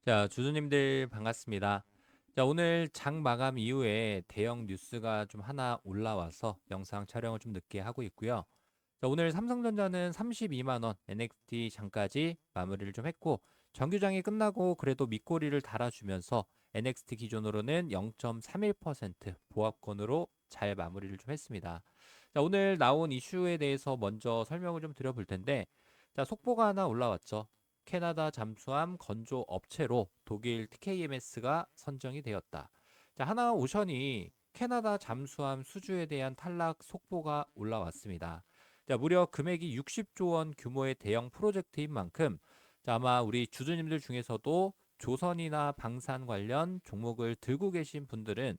자, 주주님들 반갑습니다. 자, 오늘 장 마감 이후에 대형 뉴스가 좀 하나 올라와서 영상 촬영을 좀 늦게 하고 있고요. 자, 오늘 삼성전자는 32만 원 NXT 장까지 마무리를 좀 했고 정규장이 끝나고 그래도 밑꼬리를 달아주면서 NXT 기준으로는 0.31% 보합권으로 잘 마무리를 좀 했습니다. 자, 오늘 나온 이슈에 대해서 먼저 설명을 좀 드려볼 텐데, 자, 속보가 하나 올라왔죠. 캐나다 잠수함 건조 업체로 독일 TKMS가 선정이 되었다. 자, 하나오션이 캐나다 잠수함 수주에 대한 탈락 속보가 올라왔습니다. 자, 무려 금액이 60조 원 규모의 대형 프로젝트인 만큼, 자, 아마 우리 주주님들 중에서도 조선이나 방산 관련 종목을 들고 계신 분들은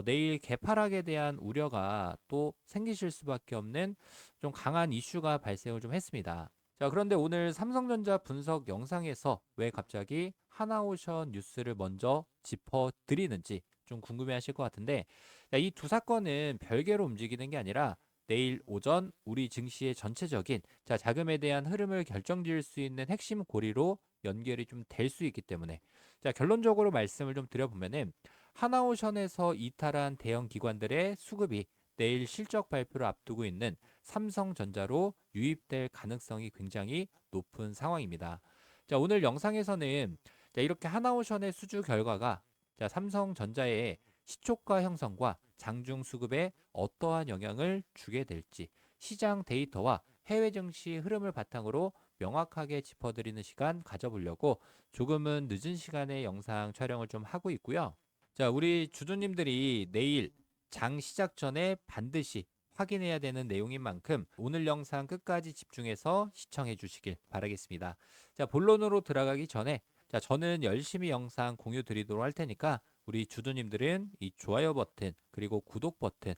내일 개파락에 대한 우려가 또 생기실 수밖에 없는 좀 강한 이슈가 발생을 좀 했습니다. 자, 그런데 오늘 삼성전자 분석 영상에서 왜 갑자기 하나오션 뉴스를 먼저 짚어드리는지 좀 궁금해 하실 것 같은데, 이 두 사건은 별개로 움직이는 게 아니라 내일 오전 우리 증시의 전체적인 자금에 대한 흐름을 결정지을 수 있는 핵심 고리로 연결이 좀 될 수 있기 때문에, 자, 결론적으로 말씀을 좀 드려보면은 하나오션에서 이탈한 대형 기관들의 수급이 내일 실적 발표를 앞두고 있는 삼성전자로 유입될 가능성이 굉장히 높은 상황입니다. 자, 오늘 영상에서는 이렇게 하나오션의 수주 결과가 삼성전자의 시초가 형성과 장중 수급에 어떠한 영향을 주게 될지 시장 데이터와 해외 증시 흐름을 바탕으로 명확하게 짚어드리는 시간 가져보려고 조금은 늦은 시간에 영상 촬영을 좀 하고 있고요. 자, 우리 주주님들이 내일 장 시작 전에 반드시 확인해야 되는 내용인 만큼 오늘 영상 끝까지 집중해서 시청해 주시길 바라겠습니다. 자, 본론으로 들어가기 전에 저는 열심히 영상 공유 드리도록 할 테니까 우리 주주님들은 이 좋아요 버튼 그리고 구독 버튼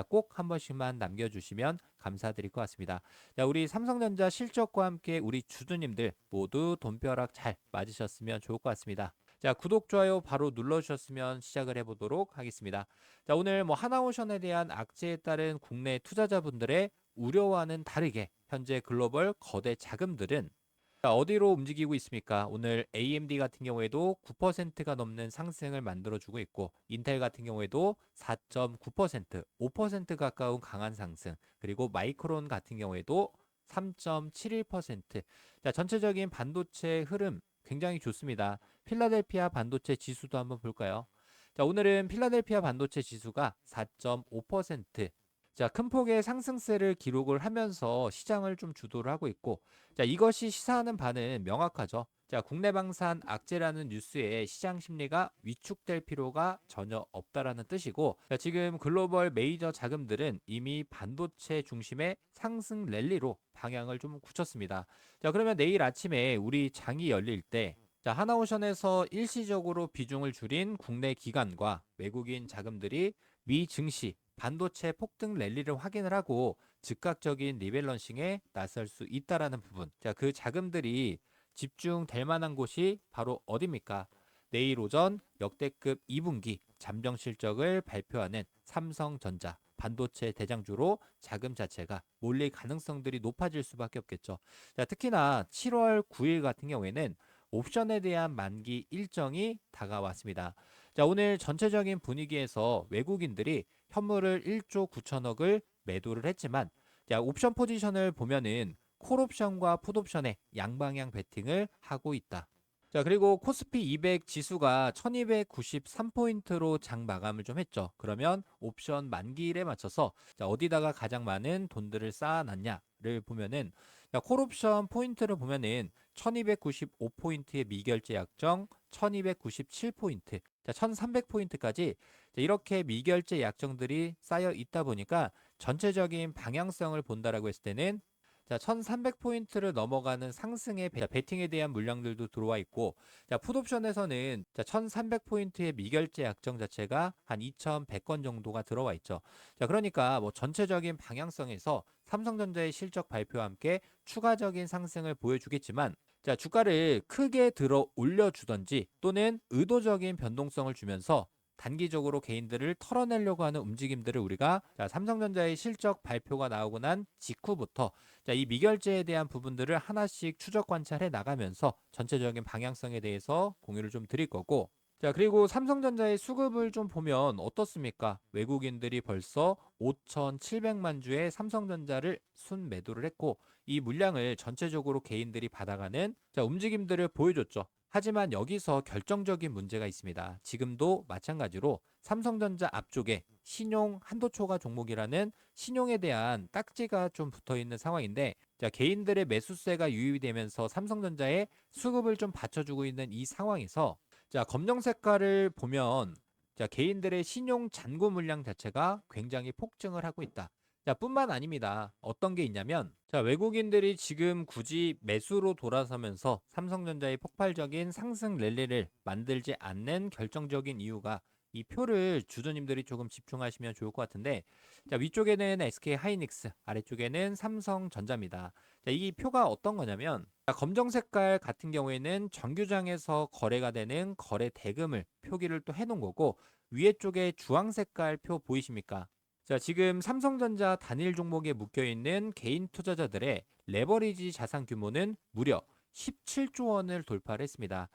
꼭 한 번씩만 남겨주시면 감사드릴 것 같습니다. 자, 우리 삼성전자 실적과 함께 우리 주주님들 모두 돈벼락 잘 맞으셨으면 좋을 것 같습니다. 자, 구독, 좋아요 바로 눌러주셨으면 시작을 해보도록 하겠습니다. 자, 오늘 하나오션에 대한 악재에 따른 국내 투자자분들의 우려와는 다르게 현재 글로벌 거대 자금들은 어디로 움직이고 있습니까? 오늘 AMD 같은 경우에도 9%가 넘는 상승을 만들어주고 있고, 인텔 같은 경우에도 4.9%, 5% 가까운 강한 상승, 그리고 마이크론 같은 경우에도 3.71%. 자, 전체적인 반도체 흐름 굉장히 좋습니다. 필라델피아 반도체 지수도 한번 볼까요? 자, 오늘은 필라델피아 반도체 지수가 4.5%, 자, 큰 폭의 상승세를 기록을 하면서 시장을 좀 주도를 하고 있고, 자, 이것이 시사하는 바는 명확하죠. 자, 국내 방산 악재라는 뉴스에 시장 심리가 위축될 필요가 전혀 없다라는 뜻이고, 자, 지금 글로벌 메이저 자금들은 이미 반도체 중심의 상승 랠리로 방향을 좀 굳혔습니다. 자, 그러면 내일 아침에 우리 장이 열릴 때, 자, 하나오션에서 일시적으로 비중을 줄인 국내 기관과 외국인 자금들이 미 증시 반도체 폭등 랠리를 확인을 하고 즉각적인 리밸런싱에 나설 수 있다라는 부분. 자, 그 자금들이 집중될 만한 곳이 바로 어디입니까? 내일 오전 역대급 2분기 잠정 실적을 발표하는 삼성전자 반도체 대장주로 자금 자체가 몰릴 가능성들이 높아질 수밖에 없겠죠. 자, 특히나 7월 9일 같은 경우에는 옵션에 대한 만기 일정이 다가왔습니다. 자, 오늘 전체적인 분위기에서 외국인들이 현물을 1조 9천억을 매도를 했지만, 자, 옵션 포지션을 보면은 콜옵션과 풋옵션의 양방향 베팅을 하고 있다. 자, 그리고 코스피 200 지수가 1293포인트로 장 마감을 좀 했죠. 그러면 옵션 만기일에 맞춰서 어디다가 가장 많은 돈들을 쌓아놨냐를 보면은, 자, 콜옵션 포인트를 보면은 1295포인트의 미결제 약정, 1297포인트, 자, 1300포인트까지 이렇게 미결제 약정들이 쌓여 있다 보니까 전체적인 방향성을 본다라고 했을 때는, 자, 1300포인트를 넘어가는 상승의 베팅에 대한 물량들도 들어와 있고, 자, 풋옵션에서는 1300포인트의 미결제 약정 자체가 한 2100건 정도가 들어와 있죠. 자, 그러니까 전체적인 방향성에서 삼성전자의 실적 발표와 함께 추가적인 상승을 보여주겠지만, 자, 주가를 크게 들어 올려주던지 또는 의도적인 변동성을 주면서 단기적으로 개인들을 털어내려고 하는 움직임들을 우리가 삼성전자의 실적 발표가 나오고 난 직후부터 이 미결제에 대한 부분들을 하나씩 추적 관찰해 나가면서 전체적인 방향성에 대해서 공유를 좀 드릴 거고, 그리고 삼성전자의 수급을 좀 보면 어떻습니까? 외국인들이 벌써 5,700만 주의 삼성전자를 순매도를 했고, 이 물량을 전체적으로 개인들이 받아가는 움직임들을 보여줬죠. 하지만 여기서 결정적인 문제가 있습니다. 지금도 마찬가지로 삼성전자 앞쪽에 신용 한도초과 종목이라는 신용에 대한 딱지가 좀 붙어 있는 상황인데, 개인들의 매수세가 유입이 되면서 삼성전자의 수급을 좀 받쳐주고 있는 이 상황에서 검정 색깔을 보면 개인들의 신용 잔고 물량 자체가 굉장히 폭증을 하고 있다. 뿐만 아닙니다. 어떤 게 있냐면 외국인들이 지금 굳이 매수로 돌아서면서 삼성전자의 폭발적인 상승 랠리를 만들지 않는 결정적인 이유가, 이 표를 주주님들이 조금 집중하시면 좋을 것 같은데, 위쪽에는 SK 하이닉스, 아래쪽에는 삼성전자입니다. 이 표가 어떤 거냐면, 검정 색깔 같은 경우에는 정규장에서 거래가 되는 거래 대금을 표기를 또 해놓은 거고, 위에 쪽에 주황 색깔 표 보이십니까? 지금 삼성전자 단일 종목에 묶여 있는 개인 투자자들의 레버리지 자산 규모는 무려 17조 원을 돌파를 했습니다.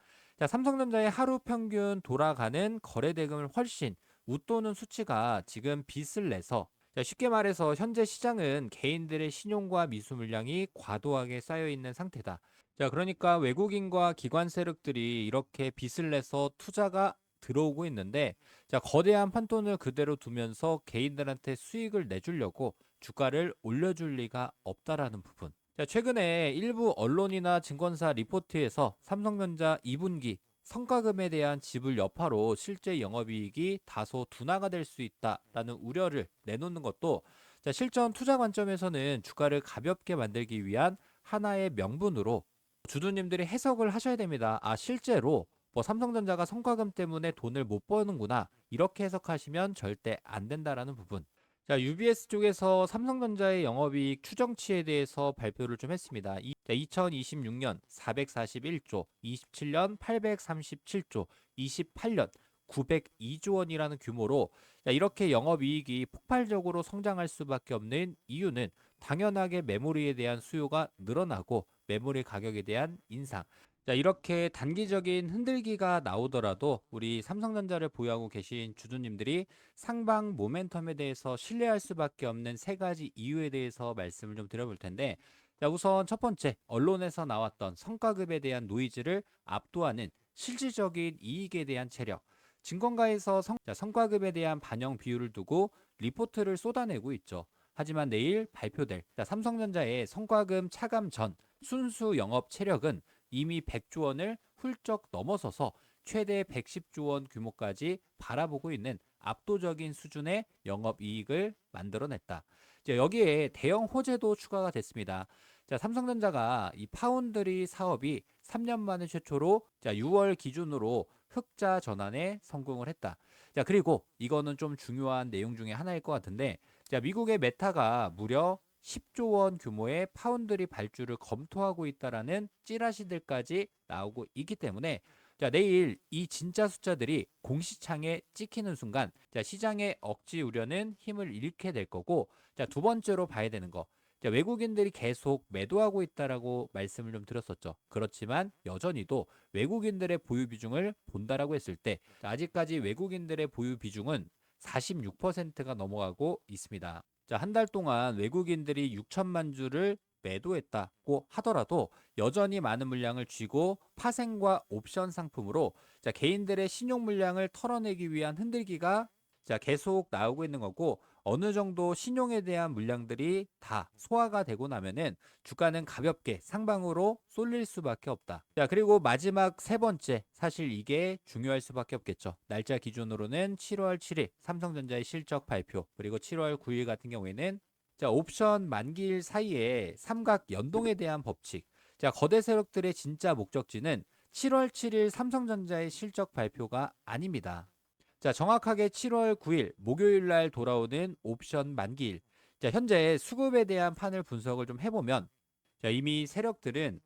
삼성전자의 하루 평균 돌아가는 거래 대금을 훨씬 웃도는 수치가 지금 빚을 내서, 쉽게 말해서 현재 시장은 개인들의 신용과 미수 물량이 과도하게 쌓여 있는 상태다. 그러니까 외국인과 기관 세력들이 이렇게 빚을 내서 투자가 들어오고 있는데, 거대한 판돈을 그대로 두면서 개인들한테 수익을 내주려고 주가를 올려줄 리가 없다라는 부분. 최근에 일부 언론이나 증권사 리포트에서 삼성전자 2분기 성과금에 대한 지불 여파로 실제 영업이익이 다소 둔화가 될 수 있다라는 우려를 내놓는 것도 실전 투자 관점에서는 주가를 가볍게 만들기 위한 하나의 명분으로 주주님들이 해석을 하셔야 됩니다. 실제로 삼성전자가 성과금 때문에 돈을 못 버는구나, 이렇게 해석하시면 절대 안 된다라는 부분. UBS 쪽에서 삼성전자의 영업이익 추정치에 대해서 발표를 좀 했습니다. 2026년 441조, 27년 837조, 28년 902조 원이라는 규모로, 이렇게 영업이익이 폭발적으로 성장할 수밖에 없는 이유는 당연하게 메모리에 대한 수요가 늘어나고 메모리 가격에 대한 인상. 이렇게 단기적인 흔들기가 나오더라도 우리 삼성전자를 보유하고 계신 주주님들이 상방 모멘텀에 대해서 신뢰할 수밖에 없는 세 가지 이유에 대해서 말씀을 좀 드려볼 텐데, 우선 첫 번째, 언론에서 나왔던 성과급에 대한 노이즈를 압도하는 실질적인 이익에 대한 체력. 증권가에서 성과급에 대한 반영 비율을 두고 리포트를 쏟아내고 있죠. 하지만 내일 발표될 삼성전자의 성과금 차감 전 순수 영업 체력은 이미 100조 원을 훌쩍 넘어서서 최대 110조 원 규모까지 바라보고 있는 압도적인 수준의 영업이익을 만들어냈다. 여기에 대형 호재도 추가가 됐습니다. 삼성전자가 이 파운드리 사업이 3년 만에 최초로 6월 기준으로 흑자 전환에 성공을 했다. 그리고 이거는 좀 중요한 내용 중에 하나일 것 같은데, 미국의 메타가 무려 10조 원 규모의 파운드리 발주를 검토하고 있다라는 찌라시들까지 나오고 있기 때문에, 내일 이 진짜 숫자들이 공시창에 찍히는 순간 시장의 억지 우려는 힘을 잃게 될 거고, 두 번째로 봐야 되는 거, 외국인들이 계속 매도하고 있다라고 말씀을 좀 드렸었죠. 그렇지만 여전히도 외국인들의 보유 비중을 본다라고 했을 때 아직까지 외국인들의 보유 비중은 46%가 넘어가고 있습니다. 한 달 동안 외국인들이 6천만 주를 매도했다고 하더라도 여전히 많은 물량을 쥐고 파생과 옵션 상품으로 개인들의 신용 물량을 털어내기 위한 흔들기가 계속 나오고 있는 거고, 어느 정도 신용에 대한 물량들이 다 소화가 되고 나면은 주가는 가볍게 상방으로 쏠릴 수밖에 없다. 그리고 마지막 세 번째, 사실 이게 중요할 수밖에 없겠죠. 날짜 기준으로는 7월 7일 삼성전자의 실적 발표, 그리고 7월 9일 같은 경우에는 옵션 만기일 사이에 삼각 연동에 대한 법칙. 거대 세력들의 진짜 목적지는 7월 7일 삼성전자의 실적 발표가 아닙니다. 정확하게 7월 9일 목요일 날 돌아오는 옵션 만기일. 현재 수급에 대한 판을 분석을 좀 해보면, 이미 세력들은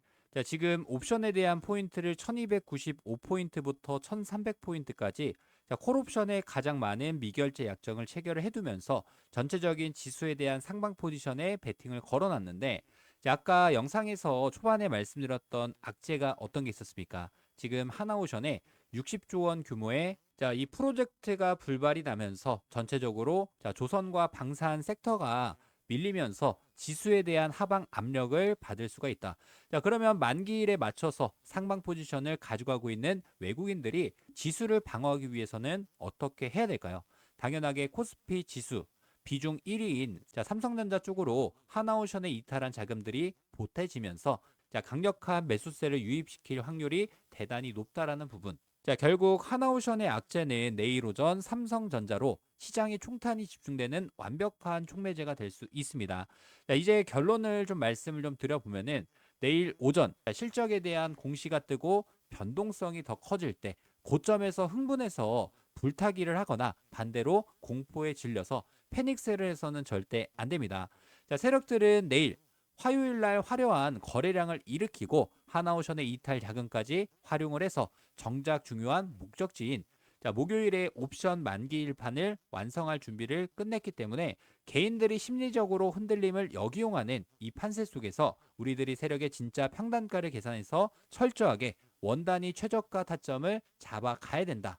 지금 옵션에 대한 포인트를 1295포인트부터 1300포인트까지 자, 콜옵션에 가장 많은 미결제 약정을 체결을 해두면서 전체적인 지수에 대한 상방 포지션에 베팅을 걸어놨는데, 자, 아까 영상에서 초반에 말씀드렸던 악재가 어떤 게 있었습니까? 지금 하나오션에 60조 원 규모의 이 프로젝트가 불발이 나면서 전체적으로 조선과 방산 섹터가 밀리면서 지수에 대한 하방 압력을 받을 수가 있다. 자, 그러면 만기일에 맞춰서 상방 포지션을 가져가고 있는 외국인들이 지수를 방어하기 위해서는 어떻게 해야 될까요? 당연하게 코스피 지수 비중 1위인 삼성전자 쪽으로 하나오션에 이탈한 자금들이 보태지면서 강력한 매수세를 유입시킬 확률이 대단히 높다라는 부분. 자, 결국 하나오션의 악재는 내일 오전 삼성전자로 시장의 총탄이 집중되는 완벽한 촉매제가 될 수 있습니다. 자, 이제 결론을 좀 말씀을 좀 드려보면은 내일 오전 실적에 대한 공시가 뜨고 변동성이 더 커질 때 고점에서 흥분해서 불타기를 하거나 반대로 공포에 질려서 패닉셀을 해서는 절대 안 됩니다. 자, 세력들은 내일 화요일 날 화려한 거래량을 일으키고 하나오션의 이탈 자금까지 활용을 해서 정작 중요한 목적지인 목요일에 옵션 만기일판을 완성할 준비를 끝냈기 때문에 개인들이 심리적으로 흔들림을 역이용하는 이 판세 속에서 우리들이 세력의 진짜 평단가를 계산해서 철저하게 원단위 최저가 타점을 잡아가야 된다.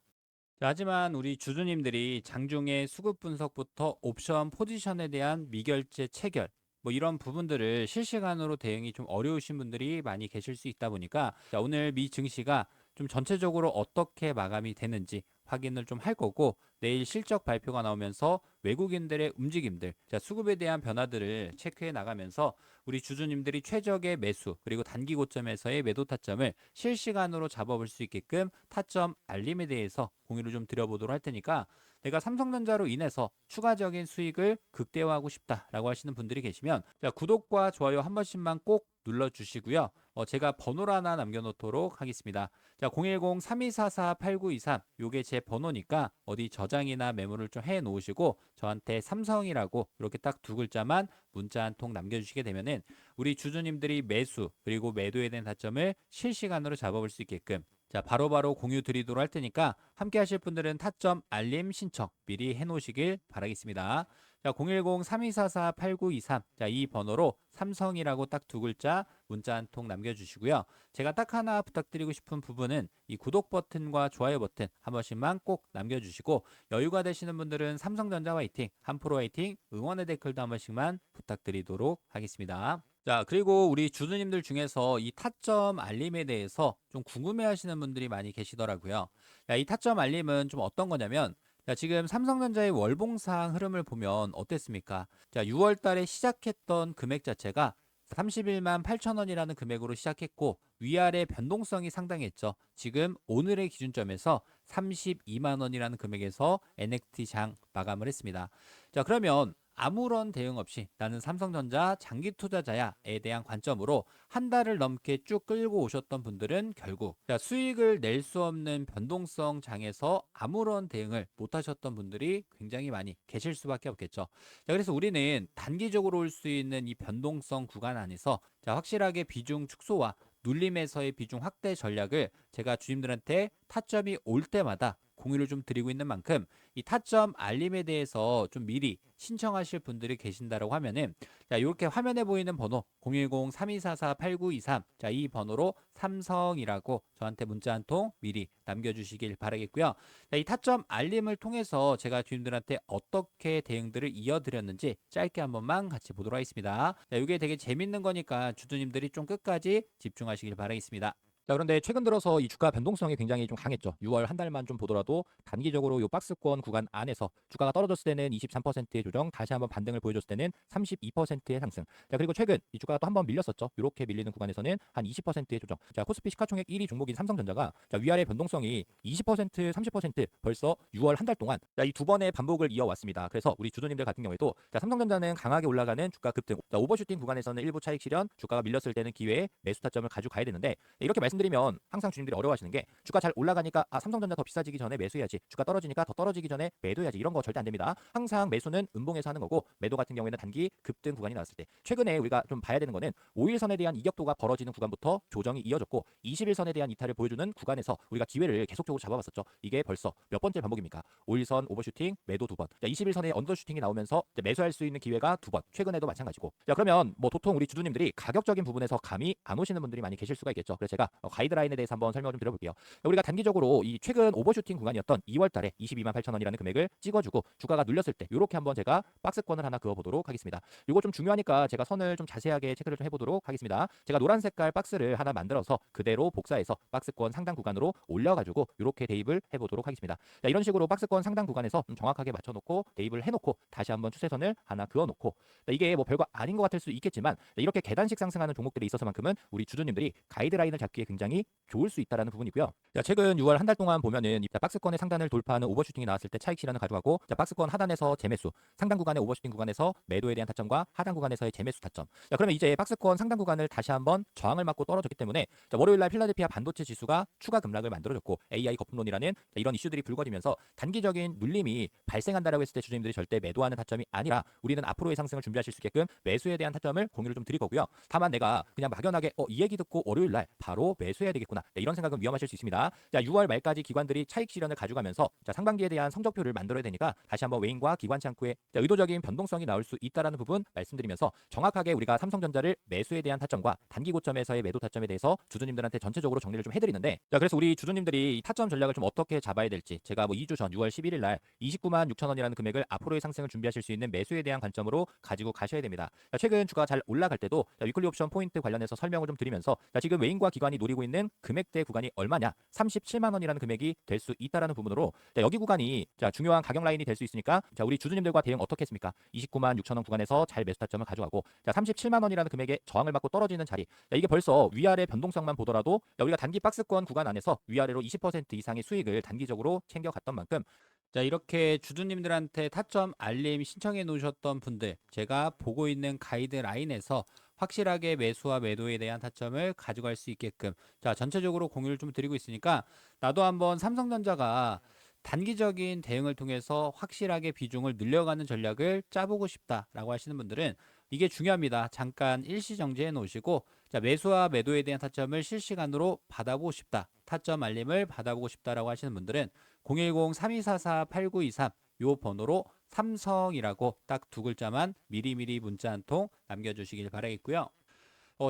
자, 하지만 우리 주주님들이 장중에 수급 분석부터 옵션 포지션에 대한 미결제 체결 뭐 이런 부분들을 실시간으로 대응이 좀 어려우신 분들이 많이 계실 수 있다 보니까 오늘 미 증시가 좀 전체적으로 어떻게 마감이 되는지 확인을 좀 할 거고, 내일 실적 발표가 나오면서 외국인들의 움직임들, 수급에 대한 변화들을 체크해 나가면서 우리 주주님들이 최적의 매수 그리고 단기 고점에서의 매도 타점을 실시간으로 잡아볼 수 있게끔 타점 알림에 대해서 공유를 좀 드려보도록 할 테니까, 내가 삼성전자로 인해서 추가적인 수익을 극대화하고 싶다라고 하시는 분들이 계시면 구독과 좋아요 한 번씩만 꼭 눌러주시고요. 제가 번호를 하나 남겨놓도록 하겠습니다. 자, 010-3244-8923 요게 제 번호니까 어디 저장이나 메모를 좀 해놓으시고 저한테 삼성이라고 이렇게 딱 두 글자만 문자 한 통 남겨주시게 되면은 우리 주주님들이 매수 그리고 매도에 대한 타점을 실시간으로 잡아볼 수 있게끔 바로바로 공유 드리도록 할 테니까 함께 하실 분들은 타점 알림 신청 미리 해놓으시길 바라겠습니다. 자, 010-3244-8923 이 번호로 삼성이라고 딱 두 글자 문자 한 통 남겨주시고요. 제가 딱 하나 부탁드리고 싶은 부분은 이 구독 버튼과 좋아요 버튼 한 번씩만 꼭 남겨주시고, 여유가 되시는 분들은 삼성전자 화이팅, 한프로 화이팅 응원의 댓글도 한 번씩만 부탁드리도록 하겠습니다. 자, 그리고 우리 주주님들 중에서 이 타점 알림에 대해서 좀 궁금해하시는 분들이 많이 계시더라고요. 자, 이 타점 알림은 좀 어떤 거냐면, 자, 지금 삼성전자의 월봉상 흐름을 보면 어땠습니까? 자, 6월 달에 시작했던 금액 자체가 31만 8천 원이라는 금액으로 시작했고 위아래 변동성이 상당했죠. 지금 오늘의 기준점에서 32만 원이라는 금액에서 NXT 장 마감을 했습니다. 자, 그러면 아무런 대응 없이 나는 삼성전자 장기 투자자야에 대한 관점으로 한 달을 넘게 쭉 끌고 오셨던 분들은 결국 수익을 낼 수 없는 변동성 장에서 아무런 대응을 못 하셨던 분들이 굉장히 많이 계실 수밖에 없겠죠. 자, 그래서 우리는 단기적으로 올 수 있는 이 변동성 구간 안에서 확실하게 비중 축소와 눌림에서의 비중 확대 전략을 제가 주님들한테 타점이 올 때마다 공유를 좀 드리고 있는 만큼, 이 타점 알림에 대해서 좀 미리 신청하실 분들이 계신다라고 하면은 이렇게 화면에 보이는 번호 010-3244-8923 이 번호로 삼성이라고 저한테 문자 한 통 미리 남겨주시길 바라겠고요. 이 타점 알림을 통해서 제가 주님들한테 어떻게 대응들을 이어드렸는지 짧게 한 번만 같이 보도록 하겠습니다. 이게 되게 재밌는 거니까 주주님들이 좀 끝까지 집중하시길 바라겠습니다. 자, 그런데 최근 들어서 이 주가 변동성이 굉장히 좀 강했죠. 6월 한 달만 좀 보더라도 단기적으로 이 박스권 구간 안에서 주가가 떨어졌을 때는 23%의 조정, 다시 한번 반등을 보여줬을 때는 32%의 상승. 자, 그리고 최근 이 주가가 또 한번 밀렸었죠. 이렇게 밀리는 구간에서는 한 20%의 조정. 자, 코스피 시가총액 1위 종목인 삼성전자가 위아래 변동성이 20%, 30% 벌써 6월 한 달 동안 이 두 번의 반복을 이어왔습니다. 그래서 우리 주주님들 같은 경우에도 삼성전자는 강하게 올라가는 주가 급등, 오버슈팅 구간에서는 일부 차익 실현, 주가가 밀렸을 때는 기회에 매수 타점을 가지고 가야 되는데, 이렇게 말씀드리면 항상 주님들이 어려워하시는 게 주가 잘 올라가니까 삼성전자 더 비싸지기 전에 매수해야지, 주가 떨어지니까 더 떨어지기 전에 매도해야지, 이런 거 절대 안 됩니다. 항상 매수는 음봉에서 하는 거고, 매도 같은 경우에는 단기 급등 구간이 나왔을 때, 최근에 우리가 좀 봐야 되는 거는 5일선에 대한 이격도가 벌어지는 구간부터 조정이 이어졌고 20일선에 대한 이탈을 보여주는 구간에서 우리가 기회를 계속적으로 잡아봤었죠. 이게 벌써 몇 번째 반복입니까? 5일선 오버슈팅 매도 2번, 20일선에 언더슈팅이 나오면서 매수할 수 있는 기회가 2번, 최근에도 마찬가지고. 자, 그러면 뭐 도통 우리 주주님들이 가격적인 부분에서 감이 안 오시는 분들이 많이 계실 수가 있겠죠. 그래서 제가 가이드라인에 대해서 한번 설명을 좀 드려볼게요. 우리가 단기적으로 이 최근 오버슈팅 구간이었던 2월 달에 22만 8천 원이라는 금액을 찍어주고 주가가 눌렸을 때 이렇게 한번 제가 박스권을 하나 그어보도록 하겠습니다. 이거 좀 중요하니까 제가 선을 좀 자세하게 체크를 좀 해보도록 하겠습니다. 제가 노란 색깔 박스를 하나 만들어서 그대로 복사해서 박스권 상단 구간으로 올려가지고 이렇게 대입을 해보도록 하겠습니다. 자, 이런 식으로 박스권 상단 구간에서 좀 정확하게 맞춰놓고 대입을 해놓고 다시 한번 추세선을 하나 그어놓고, 이게 뭐 별거 아닌 것 같을 수 있겠지만 이렇게 계단식 상승하는 종목들이 있어서만큼은 우리 주주님들이 가이드라인을 잡기에 굉장히 좋을 수 있다는 부분이고요. 자, 최근 6월 한 달 동안 보면은 박스권의 상단을 돌파하는 오버슈팅이 나왔을 때 차익 실현을 가져가고, 박스권 하단에서 재매수, 상단 구간의 오버슈팅 구간에서 매도에 대한 타점과 하단 구간에서의 재매수 타점. 자, 그러면 이제 박스권 상단 구간을 다시 한번 저항을 맞고 떨어졌기 때문에 월요일 날 필라델피아 반도체 지수가 추가 급락을 만들어줬고 AI 거품론이라는 이런 이슈들이 불거지면서 단기적인 눌림이 발생한다라고 했을 때 주주님들이 절대 매도하는 타점이 아니라 우리는 앞으로의 상승을 준비하실 수 있게끔 매수에 대한 타점을 공유를 좀 드릴 거고요. 다만 내가 그냥 막연하게 이 얘기 듣고 월요일 날 바로 매수해야 되겠구나, 이런 생각은 위험하실 수 있습니다. 자, 6월 말까지 기관들이 차익 실현을 가져가면서 상반기에 대한 성적표를 만들어야 되니까 다시 한번 외인과 기관 창구에 의도적인 변동성이 나올 수 있다라는 부분 말씀드리면서, 정확하게 우리가 삼성전자를 매수에 대한 타점과 단기 고점에서의 매도 타점에 대해서 주주님들한테 전체적으로 정리를 좀 해드리는데, 자, 그래서 우리 주주님들이 이 타점 전략을 좀 어떻게 잡아야 될지 제가 뭐 2주 전 6월 11일 날 29만 6천 원이라는 금액을 앞으로의 상승을 준비하실 수 있는 매수에 대한 관점으로 가지고 가셔야 됩니다. 자, 최근 주가 잘 올라갈 때도 위클리 옵션 포인트 관련해서 설명을 좀 드리면서, 지금 외인과 기관이 노리고 있는 금액대 구간이 얼마냐, 37만 원이라는 금액이 될 수 있다라는 부분으로, 여기 구간이 중요한 가격 라인이 될 수 있으니까 우리 주주님들과 대응 어떻게 했습니까? 29만 6천 원 구간에서 잘 매수 타점을 가져가고 37만 원이라는 금액의 저항을 받고 떨어지는 자리, 이게 벌써 위아래 변동성만 보더라도 우리가 단기 박스권 구간 안에서 위아래로 20% 이상의 수익을 단기적으로 챙겨갔던 만큼, 자, 이렇게 주주님들한테 타점 알림 신청해 놓으셨던 분들, 제가 보고 있는 가이드라인에서 확실하게 매수와 매도에 대한 타점을 가져갈 수 있게끔 전체적으로 공유를 좀 드리고 있으니까, 나도 한번 삼성전자가 단기적인 대응을 통해서 확실하게 비중을 늘려가는 전략을 짜보고 싶다라고 하시는 분들은 이게 중요합니다. 잠깐 일시 정지해 놓으시고, 매수와 매도에 대한 타점을 실시간으로 받아보고 싶다, 타점 알림을 받아보고 싶다라고 하시는 분들은 010-3244-8923 요 번호로 삼성이라고 딱 두 글자만 미리미리 문자 한 통 남겨주시길 바라겠고요.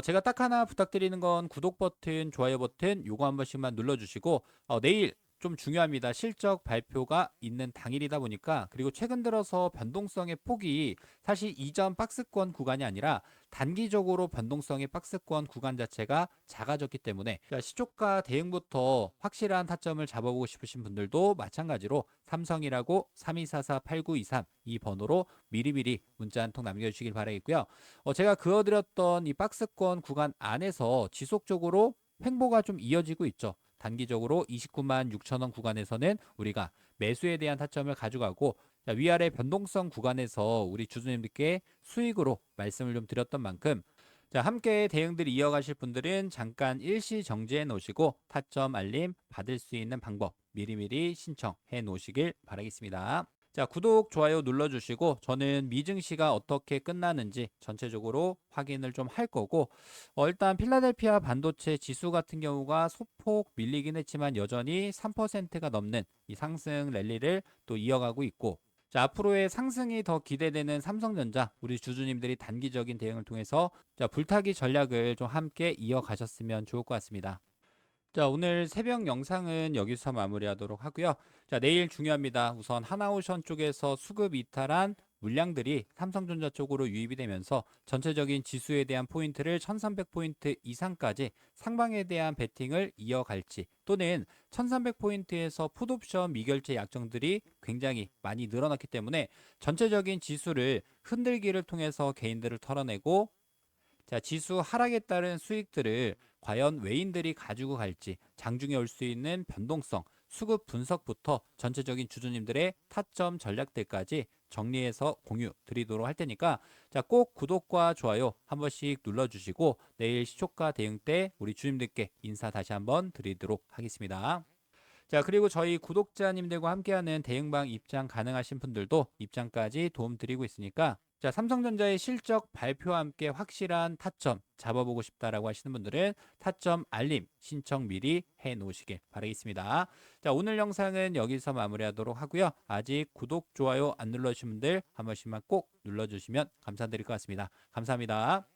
제가 딱 하나 부탁드리는 건 구독 버튼, 좋아요 버튼 요거 한 번씩만 눌러주시고, 내일 좀 중요합니다. 실적 발표가 있는 당일이다 보니까, 그리고 최근 들어서 변동성의 폭이 사실 이전 박스권 구간이 아니라 단기적으로 변동성의 박스권 구간 자체가 작아졌기 때문에, 시초가 대응부터 확실한 타점을 잡아보고 싶으신 분들도 마찬가지로 삼성이라고 3244-8923 이 번호로 미리미리 문자 한 통 남겨주시길 바라겠고요. 제가 그어드렸던 이 박스권 구간 안에서 지속적으로 횡보가 좀 이어지고 있죠. 단기적으로 29만 6천 원 구간에서는 우리가 매수에 대한 타점을 가져가고, 위아래 변동성 구간에서 우리 주주님들께 수익으로 말씀을 좀 드렸던 만큼, 함께 대응들이 이어가실 분들은 잠깐 일시 정지해 놓으시고 타점 알림 받을 수 있는 방법 미리미리 신청해 놓으시길 바라겠습니다. 자, 구독, 좋아요 눌러주시고, 저는 미증시가 어떻게 끝나는지 전체적으로 확인을 좀 할 거고, 일단 필라델피아 반도체 지수 같은 경우가 소폭 밀리긴 했지만 여전히 3%가 넘는 이 상승 랠리를 또 이어가고 있고, 자, 앞으로의 상승이 더 기대되는 삼성전자, 우리 주주님들이 단기적인 대응을 통해서 불타기 전략을 좀 함께 이어가셨으면 좋을 것 같습니다. 자, 오늘 새벽 영상은 여기서 마무리하도록 하고요. 자, 내일 중요합니다. 우선 하나오션 쪽에서 수급 이탈한 물량들이 삼성전자 쪽으로 유입이 되면서 전체적인 지수에 대한 포인트를 1300포인트 이상까지 상방에 대한 베팅을 이어갈지, 또는 1300포인트에서 풋옵션 미결제 약정들이 굉장히 많이 늘어났기 때문에 전체적인 지수를 흔들기를 통해서 개인들을 털어내고, 지수 하락에 따른 수익들을 과연 외인들이 가지고 갈지, 장중에 올 수 있는 변동성, 수급 분석부터 전체적인 주주님들의 타점 전략들까지 정리해서 공유 드리도록 할 테니까 자, 꼭 구독과 좋아요 한 번씩 눌러주시고 내일 시초가 대응 때 우리 주님들께 인사 다시 한번 드리도록 하겠습니다. 자, 그리고 저희 구독자님들과 함께하는 대응방 입장 가능하신 분들도 입장까지 도움 드리고 있으니까 자, 삼성전자의 실적 발표와 함께 확실한 타점 잡아보고 싶다라고 하시는 분들은 타점 알림 신청 미리 해 놓으시길 바라겠습니다. 자, 오늘 영상은 여기서 마무리하도록 하고요. 아직 구독, 좋아요 안 눌러주신 분들 한 번씩만 꼭 눌러주시면 감사드릴 것 같습니다. 감사합니다.